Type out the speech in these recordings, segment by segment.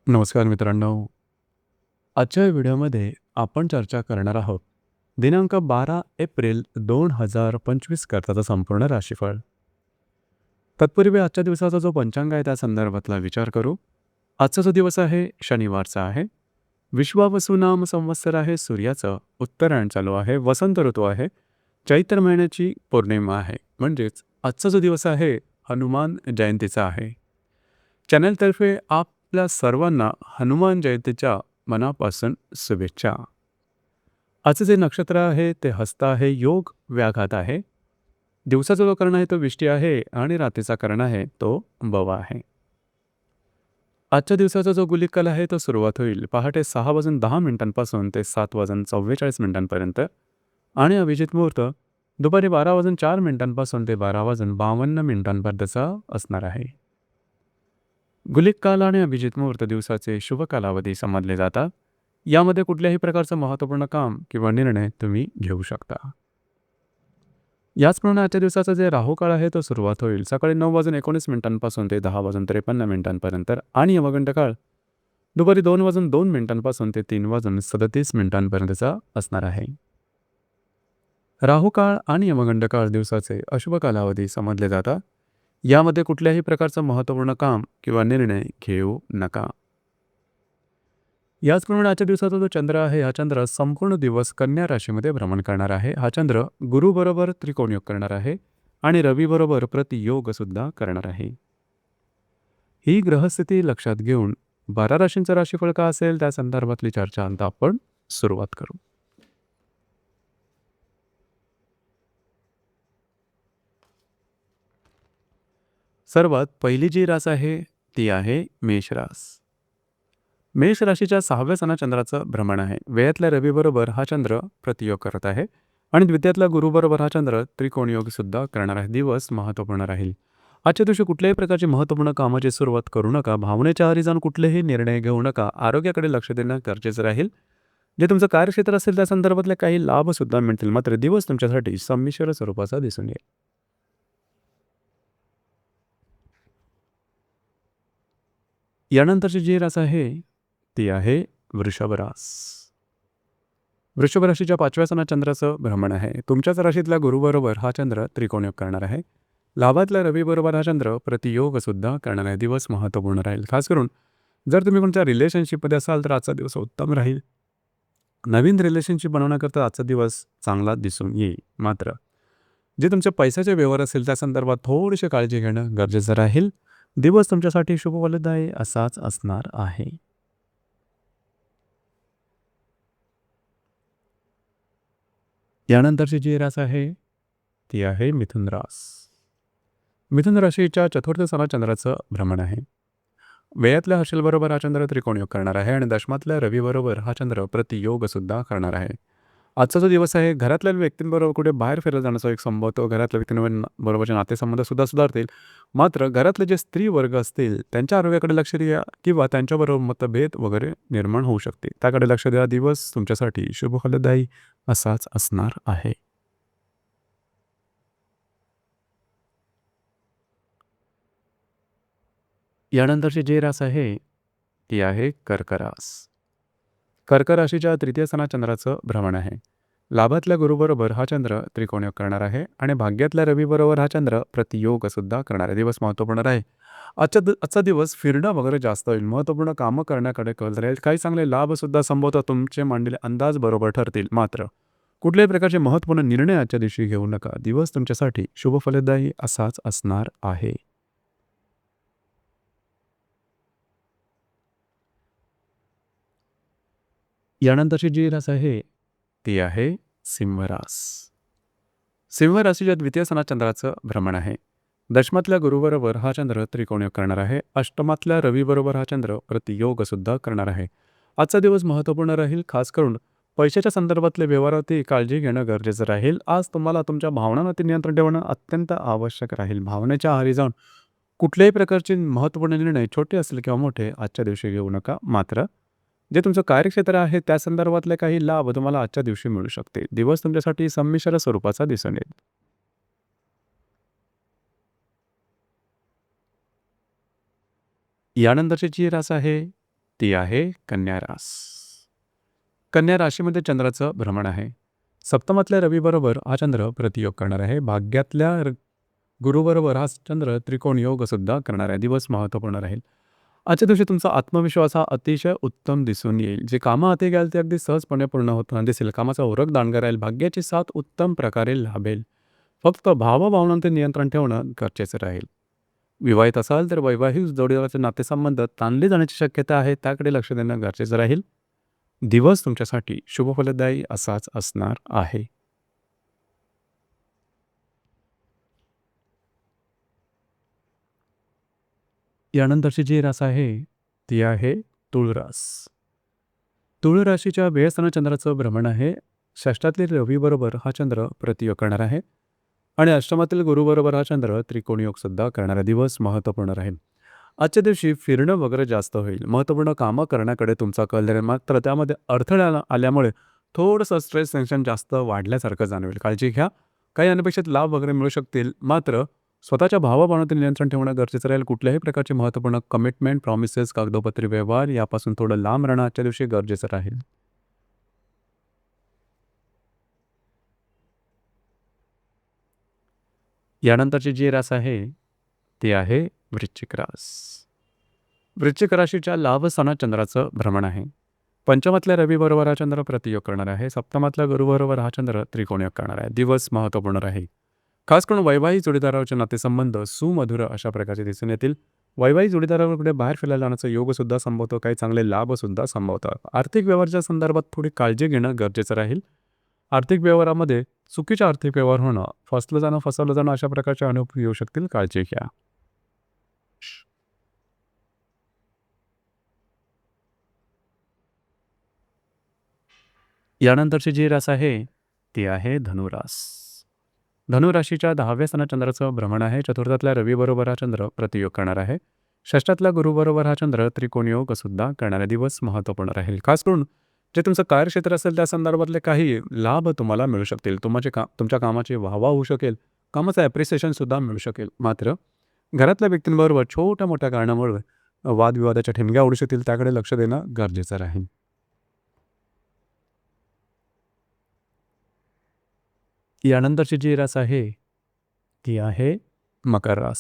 नमस्कार मित्रांनो. आजच्या व्हिडिओमध्ये आपण चर्चा करणार आहोत दिनांक 12 एप्रिल 2025 करताचा संपूर्ण राशीफळ. तत्पूर्वी आजच्या दिवसाचा जो पंचांग आहे त्या संदर्भातला विचार करू. आजचा जो दिवस आहे शनिवारचा आहे. विश्वावसुनाम संवत्सर आहे, सूर्याचं उत्तरायण चालू आहे, वसंत ऋतू आहे, चैत्र महिन्याची पौर्णिमा आहे. म्हणजेच आजचा जो दिवस आहे हनुमान जयंतीचा आहे. चॅनलतर्फे आपल्या सर्वांना हनुमान जयंतीच्या मनापासून शुभेच्छा. आजचे जे नक्षत्र आहे ते हस्त आहे, योग व्याघात आहे. दिवसाचा जो कर्ण आहे तो विष्टी आहे आणि रात्रीचा कर्ण आहे तो बवा आहे. आजच्या दिवसाचा जो गुलिक काल आहे तो सुरुवात होईल पहाटे 6:10 ते 7:44 आणि अभिजित मुहूर्त दुपारी 12:04 ते 12:52 असणार आहे. गुलिक काल आणि अभिजित मुहूर्त दिवसाचे शुभ कालावधी समजले जातात. यामध्ये कुठल्याही प्रकारचं महत्त्वपूर्ण काम किंवा निर्णय तुम्ही घेऊ शकता. याचप्रमाणे आजच्या दिवसाचा जे राहू काळ आहे तो सुरुवात होईल सकाळी 9:19 ते 10:53 आणि यमगंड काळ दुपारी 2:02 ते 3:37 असणार आहे. राहू काळ आणि यमगंड काळ दिवसाचे अशुभ कालावधी समजले जातात. यामध्ये कुठल्याही प्रकारचं महत्त्वपूर्ण काम किंवा निर्णय घेऊ नका. याचप्रमाणे आजच्या दिवसाचा जो चंद्र आहे हा चंद्र संपूर्ण दिवस कन्या राशीमध्ये भ्रमण करणार आहे. हा चंद्र गुरुबरोबर त्रिकोणयोग करणार आहे आणि रवीबरोबर प्रतियोग सुद्धा करणार आहे. ही ग्रहस्थिती लक्षात घेऊन 12 राशींचं राशीफळ का असेल त्या संदर्भातली चर्चा आता आपण सुरुवात करू. सर्वात पहिली जी रास आहे ती आहे मेष रास. मेष राशीच्या 6व्या सणा चंद्राचं भ्रमण आहे. व्ययातल्या रवीबरोबर हा चंद्र प्रतियोग करत आहे आणि द्वितीयातल्या गुरुबरोबर हा चंद्र त्रिकोणयोग सुद्धा करणार आहे. दिवस महत्त्वपूर्ण राहील. आजच्या दिवशी कुठल्याही प्रकारची महत्त्वपूर्ण कामाची सुरुवात करू नका. भावनेच्या आहारी जाऊन कुठलेही निर्णय घेऊ नका. आरोग्याकडे लक्ष देणं गरजेचं राहील. जे तुमचं कार्यक्षेत्र असेल त्या संदर्भातले काही लाभ सुद्धा मिळतील. मात्र दिवस तुमच्यासाठी संमिश्र स्वरूपाचा दिसून येईल. यानंतरची जी रास आहे ती आहे वृषभ रास. वृषभ राशीच्या 5व्या सणात चंद्राचं भ्रमण आहे. तुमच्याच राशीतल्या गुरुबरोबर हा चंद्र त्रिकोणयोग करणार आहे. लाभातल्या रवीबरोबर हा चंद्र प्रतियोग सुद्धा करणार आहे. दिवस महत्त्वपूर्ण राहील. खास करून जर तुम्ही कोणत्या रिलेशनशिपमध्ये असाल तर आजचा दिवस उत्तम राहील. नवीन रिलेशनशिप बनवण्याकरता आजचा दिवस चांगला दिसून येईल. मात्र जे तुमचे पैशाचे व्यवहार असेल त्या संदर्भात थोडीशी काळजी घेणं गरजेचं राहील. दिवस तुमच्यासाठी शुभफलदायी असाच असणार आहे. यानंतरची जी रास आहे ती आहे मिथुन रास. मिथुन राशीच्या 4थ्या सणात चंद्राचं भ्रमण आहे. व्ययातल्या हर्षलबरोबर हा चंद्र त्रिकोणयोग करणार आहे आणि दशमातल्या रवीबरोबर हा चंद्र प्रतियोग सुद्धा करणार आहे. आजचा जो दिवस आहे घरातल्या व्यक्तींबरोबर कुठे बाहेर फिरायला जाण्याचा एक संभवतो. घरातल्या व्यक्तींबरोबरचे नातेसंबंध सुद्धा सुधारतील. मात्र घरातले जे स्त्री वर्ग असतील त्यांच्या आरोग्याकडे लक्ष द्या किंवा त्यांच्याबरोबर मतभेद वगैरे निर्माण होऊ शकते. त्याकडे लक्ष द्या. दिवस तुमच्यासाठी शुभफलदायी असाच असणार आहे. यानंतरची जी रास आहे ती आहे कर्क रास. कर्क राशीच्या 3य सणात चंद्राचं भ्रमण आहे. लाभातल्या गुरुबरोबर हा चंद्र त्रिकोणयोग करणार आहे आणि भाग्यातल्या रवीबरोबर हा चंद्र प्रतियोग सुद्धा करणार आहे. दिवस महत्त्वपूर्ण राहील. आजचा दिवस फिरणं वगैरे जास्त होईल. महत्त्वपूर्ण कामं करण्याकडे कल राहील. काही चांगले लाभ सुद्धा संभवतात. तुमचे मांडलेले अंदाज बरोबर ठरतील. मात्र कुठल्याही प्रकारचे महत्त्वपूर्ण निर्णय आजच्या दिवशी घेऊ नका. दिवस तुमच्यासाठी शुभफलदायी असाच असणार आहे. यानंतरची जी रास आहे ती आहे सिंह रास. सिंह राशीच्या 2य सणात चंद्राचं भ्रमण आहे. दशमातल्या गुरुबरोबर हा चंद्र त्रिकोणयोग करणार आहे. अष्टमातल्या रवीबरोबर हा चंद्र प्रतियोग सुद्धा करणार आहे. आजचा दिवस महत्त्वपूर्ण राहील. खास करून पैशाच्या संदर्भातल्या व्यवहारावरती काळजी घेणं गरजेचं राहील. आज तुम्हाला तुमच्या भावनांवरती नियंत्रण ठेवणं अत्यंत आवश्यक राहील. भावनेच्या आहारी जाऊन कुठल्याही प्रकारचे महत्त्वपूर्ण निर्णय छोटे असतील किंवा मोठे आजच्या दिवशी घेऊ नका. मात्र जे तुमचं कार्यक्षेत्र आहे त्या संदर्भातले काही लाभ तुम्हाला आजच्या दिवशी मिळू शकते. दिवस तुमच्यासाठी संमिश्र स्वरूपाचा दिसून येईल. यानंतरची जी रास आहे ती आहे कन्या रास. कन्या राशीमध्ये चंद्राचं भ्रमण आहे. सप्तमातल्या रवीबरोबर हा चंद्र प्रतियोग करणार आहे. भाग्यातल्या गुरुबरोबर हा चंद्र त्रिकोण योग सुद्धा करणार आहे. दिवस महत्त्वपूर्ण राहील. आजच्या दिवशी तुमचा आत्मविश्वास हा अतिशय उत्तम दिसून येईल. जे कामं हाती घ्याल ते अगदी सहजपणे पूर्ण होताना दिसेल. कामाचा ओरख दांडगा राहील. भाग्याची साथ उत्तम प्रकारे लाभेल. फक्त भावभावनांचे नियंत्रण ठेवणं गरजेचं राहील. विवाहित असाल तर वैवाहिक जोडीदाराचे नातेसंबंध ताणले जाण्याची शक्यता आहे. त्याकडे लक्ष देणं गरजेचं राहील. दिवस तुमच्यासाठी शुभफलदायी असाच असणार आहे. यानंतरची जी रास आहे ती आहे तुळ रास. तुळ राशीच्या व्ययस्थानात चंद्राचं भ्रमण आहे. षष्ठातील रवीबरोबर हा चंद्र प्रतियोग करणार आहे आणि अष्टमातील गुरुबरोबर हा चंद्र त्रिकोणी योग सुद्धा करणारा दिवस महत्त्वपूर्ण राहील. आजच्या दिवशी फिरणं वगैरे जास्त होईल. महत्त्वपूर्ण कामं करण्याकडे तुमचा कल राहील. मात्र त्यामध्ये अडथळे आल्यामुळे थोडंसं स्ट्रेस टेन्शन जास्त वाढल्यासारखं जाणवेल. काळजी घ्या. काही अनपेक्षित लाभ वगैरे मिळू शकतील. मात्र स्वतःच्या भावभावनातील नियंत्रण ठेवणं गरजेचं राहील. कुठल्याही प्रकारचे महत्त्वपूर्ण कमिटमेंट, प्रॉमिसेस, कागदोपत्री व्यवहार यापासून थोडं लांब राहणं आजच्या दिवशी गरजेचं राहील. यानंतरची जी रास आहे ती आहे वृश्चिक रास. वृश्चिक राशीच्या लाभस्थानात चंद्राचं भ्रमण आहे. पंचमातल्या रवीबरोबर हा चंद्र प्रतियोग करणार आहे. सप्तमातल्या गुरुबरोबर हा चंद्र त्रिकोणयोग करणार आहे. दिवस महत्त्वपूर्ण राहील. खास करून वैवाहिक जोडीदाराचे नातेसंबंध सुमधुर अशा प्रकारचे दिसून येतील. वैवाहिक जोडीदाराकडे बाहेर फिरायला जाण्याचा योगसुद्धा संभवतो. काही चांगले लाभसुद्धा संभवतात. आर्थिक व्यवहाराच्या संदर्भात थोडी काळजी घेणं गरजेचं राहील. आर्थिक व्यवहारामध्ये चुकीचे आर्थिक व्यवहार होणं, फसवलं जाणं अशा प्रकारचे अनुभव येऊ शकतील. काळजी घ्या. यानंतरची जी रास आहे ती आहे धनुरास. धनुराशीच्या 10व्या स्थानात चंद्राचं भ्रमण आहे. चतुर्थातल्या रवीबरोबर हा चंद्र प्रतियोग करणार आहे. षष्ठातल्या गुरुबरोबर हा चंद्र त्रिकोण योग सुद्धा करणारा दिवस महत्त्वपूर्ण राहील. खास करून जे तुमचं कार्यक्षेत्र असेल त्या संदर्भातले काही लाभ तुम्हाला मिळू शकतील. तुमच्या कामाची वाहवा होऊ शकेल. कामाचं ॲप्रिसिएशन सुद्धा मिळू शकेल. मात्र घरातल्या व्यक्तींबरोबर छोट्या मोठ्या कारणामुळे वादविवादाच्या ठिणग्या उडू शकतील. त्याकडे लक्ष देणं गरजेचं राहील. यानंतरची जी रास आहे ती आहे मकर रास.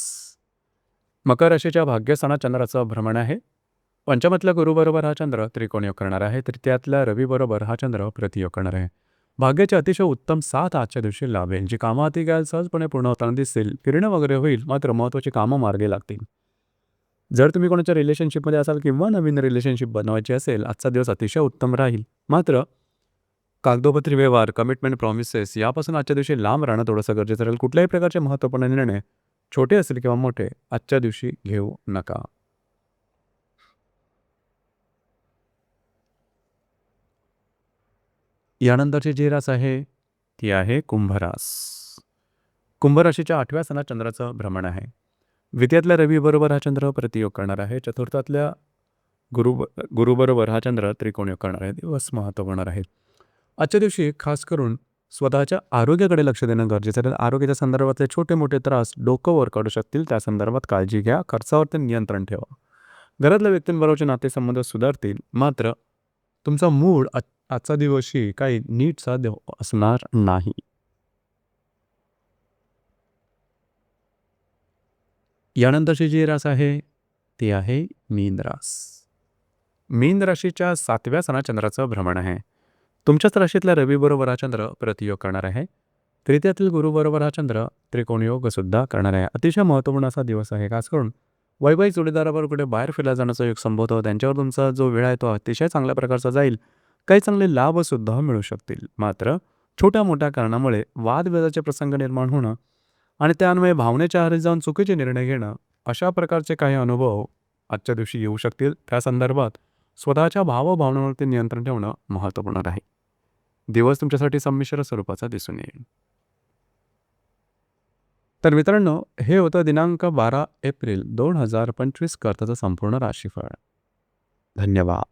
मकर राशीच्या भाग्यस्थानात चंद्राचं भ्रमण आहे. पंचमातल्या गुरुबरोबर हा चंद्र त्रिकोणयोग करणार आहे. तृतीयातल्या रवीबरोबर हा चंद्र प्रतियोग करणार आहे. भाग्याची अतिशय उत्तम साथ आजच्या दिवशी लाभेल. जी कामं हाती घ्याल सहजपणे पूर्ण होताना दिसतील. फिरणं वगैरे होईल. मात्र महत्त्वाची कामं मार्गी लागतील. जर तुम्ही कोणाच्या रिलेशनशिपमध्ये असाल किंवा नवीन रिलेशनशिप बनवायची असेल, आजचा दिवस अतिशय उत्तम राहील. मात्र कागदोपत्री व्यवहार, कमिटमेंट, प्रॉमिसेस यापासून आजच्या दिवशी लांब राहणं थोडंसं गरजेचं राहील. कुठल्याही प्रकारचे महत्त्वपूर्ण निर्णय, छोटे असतील किंवा मोठे, आजच्या दिवशी घेऊ नका. यानंतरची जी रास आहे ती आहे कुंभरास. कुंभ राशीच्या 8व्या स्थानात चंद्राचं भ्रमण आहे. द्वितीयातल्या रवीबरोबर हा चंद्र प्रतियोग करणार आहे. चतुर्थातल्या गुरु गुरुबरोबर हा चंद्र त्रिकोणयोग करणार आहे. दिवस महत्त्वपूर्ण राहील. आजच्या दिवशी खास करून स्वतःच्या आरोग्याकडे लक्ष देणं गरजेचं आहे. आरोग्याच्या संदर्भातले छोटे मोठे त्रास डोकं वर काढू शकतील. त्या संदर्भात काळजी घ्या. खर्चावरती नियंत्रण ठेवा. घरातल्या व्यक्तींबरोबरचे नातेसंबंध सुधारतील. मात्र तुमचा मूड आजचा दिवशी काही नीटसा असणार नाही. यानंतरची जी रास आहे ती आहे मीन रास. मीन राशीच्या 7व्या स्थानात चंद्राचं भ्रमण आहे. तुमच्याच राशीतल्या रवीबरोबर हा चंद्र प्रतियोग करणार आहे. तृतीयातील गुरुबरोबर हा चंद्र त्रिकोण योग सुद्धा करणार आहे. अतिशय महत्त्वपूर्ण असा दिवस आहे. खास करून वैवाहिक जोडीदाराबरोबर कुठे बाहेर फिरायला जाण्याचा योग संभवतो. त्यांच्यावर तुमचा जो वेळ आहे तो अतिशय चांगल्या प्रकारचा जाईल. काही चांगले लाभसुद्धा मिळू शकतील. मात्र छोट्या मोठ्या कारणामुळे वादविवादाचे प्रसंग निर्माण होणं आणि त्यान्वये भावनेच्या आहारी जाऊन चुकीचे निर्णय घेणं अशा प्रकारचे काही अनुभव आजच्या दिवशी येऊ शकतील. त्या संदर्भात स्वतःच्या भावभावनांवरती नियंत्रण ठेवणं महत्त्वपूर्ण आहे. दिवस तुमच्यासाठी संमिश्र स्वरूपाचा दिसून येईल. तर मित्रांनो, हे होतं दिनांक 12 एप्रिल 2025 करताचं संपूर्ण राशीफळ. धन्यवाद.